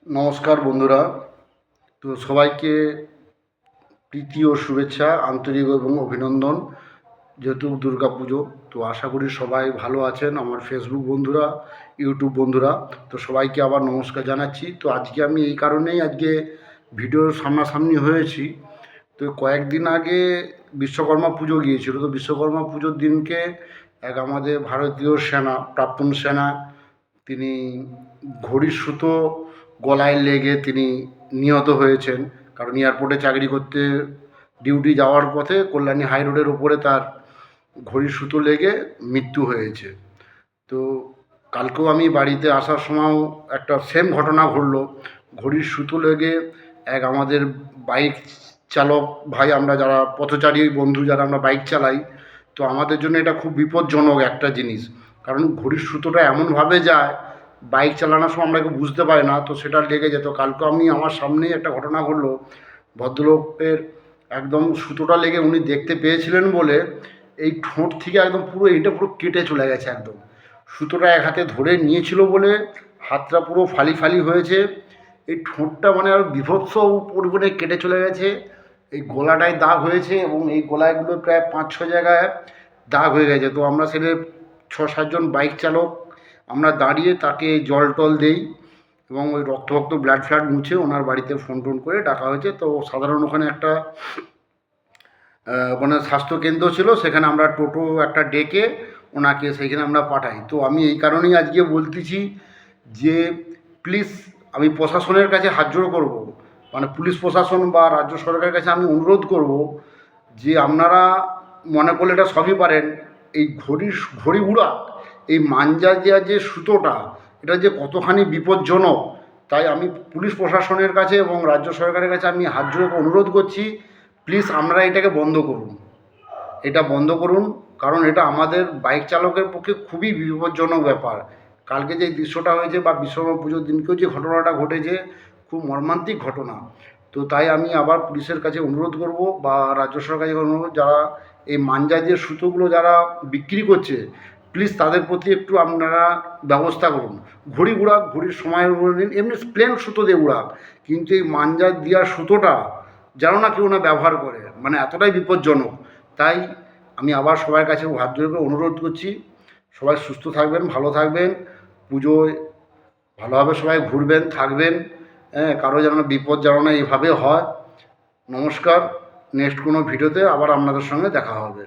নমস্কার বন্ধুরা। তো সবাইকে প্রীতি ও শুভেচ্ছা, আন্তরিক এবং অভিনন্দন। যেহেতু দুর্গা পুজো, তো আশা করি সবাই ভালো আছেন। আমার ফেসবুক বন্ধুরা, ইউটিউব বন্ধুরা, তো সবাইকে আবার নমস্কার জানাচ্ছি। তো আজকে আমি এই কারণেই আজকে ভিডিওর সামনাসামনি হয়েছি। তো কয়েকদিন আগে বিশ্বকর্মা পুজো গিয়েছিল। তো বিশ্বকর্মা পুজোর দিনকে এক আমাদের ভারতীয় সেনা, প্রাক্তন সেনা, তিনি ঘড়ির সুতো গলায় লেগে তিনি নিহত হয়েছেন। কারণ এয়ারপোর্টে চাকরি করতে ডিউটি যাওয়ার পথে কল্যাণী হাই রোডের ওপরে তার ঘড়ির সুতো লেগে মৃত্যু হয়েছে। তো কালকেও আমি বাড়িতে আসার সময়ও একটা সেম ঘটনা ঘটলো। ঘড়ির সুতো লেগে এক আমাদের বাইক চালক ভাই, আমরা যারা পথচারী বন্ধু, যারা আমরা বাইক চালাই, তো আমাদের জন্য এটা খুব বিপজ্জনক একটা জিনিস। কারণ ঘড়ির সুতোটা এমনভাবে যায়, বাইক চালানোর সময় আমরা কেউ বুঝতে পারি না, তো সেটা লেগে যেত। কালকে আমি আমার সামনেই একটা ঘটনা ঘটলো। ভদ্রলোকের একদম সুতোটা লেগে উনি দেখতে পেয়েছিলেন বলে এই ঠোঁট থেকে একদম পুরো এইটা পুরো কেটে চলে গেছে একদম। সুতোটা এক হাতে ধরে নিয়েছিল বলে হাতটা পুরো ফালি ফালি হয়েছে। এই ঠোঁটটা মানে আর বীভৎস পরিমাণে কেটে চলে গেছে। এই গলাটায় দাগ হয়েছে এবং এই গলায়গুলো প্রায় 5-6 জায়গায় দাগ হয়ে গেছে। তো আমরা সেটা 6-7 জন বাইক চালক আমরা দাঁড়িয়ে তাকে জল টল দেই এবং ওই রক্ত ব্লাড ফ্লাড মুছে ওনার বাড়িতে ফোন টোন করে ডাকা হয়েছে। তো সাধারণ ওখানে একটা মানে স্বাস্থ্যকেন্দ্র ছিল, সেখানে আমরা টোটো একটা ডেকে ওনাকে সেইখানে আমরা পাঠাই। তো আমি এই কারণেই আজকে বলতেছি যে প্লিজ, আমি প্রশাসনের কাছে হাত জোড় করবো, মানে পুলিশ প্রশাসন বা রাজ্য সরকারের কাছে আমি অনুরোধ করব যে আপনারা মনে করলে এটা সবই পারেন, এই ঘড়ি উড়া, এই মাঞ্জা দেওয়া যে সুতোটা, এটা যে কতখানি বিপজ্জনক, তাই আমি পুলিশ প্রশাসনের কাছে এবং রাজ্য সরকারের কাছে আমি হাত জোড়ে অনুরোধ করছি, প্লিজ আপনারা এটাকে বন্ধ করুন। এটা বন্ধ করুন, কারণ এটা আমাদের বাইক চালকের পক্ষে খুবই বিপজ্জনক ব্যাপার। কালকে যে দৃশ্যটা হয়েছে বা বিশ্বকর্মা পুজোর দিনকেও যে ঘটনাটা ঘটেছে, খুব মর্মান্তিক ঘটনা। তো তাই আমি আবার পুলিশের কাছে অনুরোধ করব বা রাজ্য সরকারের কাছে অনুরোধ, যারা এই মাঞ্জা দিয়ে সুতোগুলো যারা বিক্রি করছে, প্লিজ তাদের প্রতি একটু আপনারা ব্যবস্থা করুন। ঘড়ি উড়াক, ঘড়ির সময় দিন, এমনি প্লেন সুতো দিয়ে উড়াক, কিন্তু এই মাঞ্জা দেওয়ার সুতোটা যেন না কেউ না ব্যবহার করে, মানে এতটাই বিপজ্জনক। তাই আমি আবার সবার কাছে হাত জোড় করে অনুরোধ করছি, সবাই সুস্থ থাকবেন, ভালো থাকবেন, পুজোয় ভালোভাবে সবাই ঘুরবেন, থাকবেন, হ্যাঁ, কারো যেন বিপদ যেন না এইভাবে হয়। নমস্কার। নেক্সট কোনো ভিডিওতে আবার আপনাদের সঙ্গে দেখা হবে।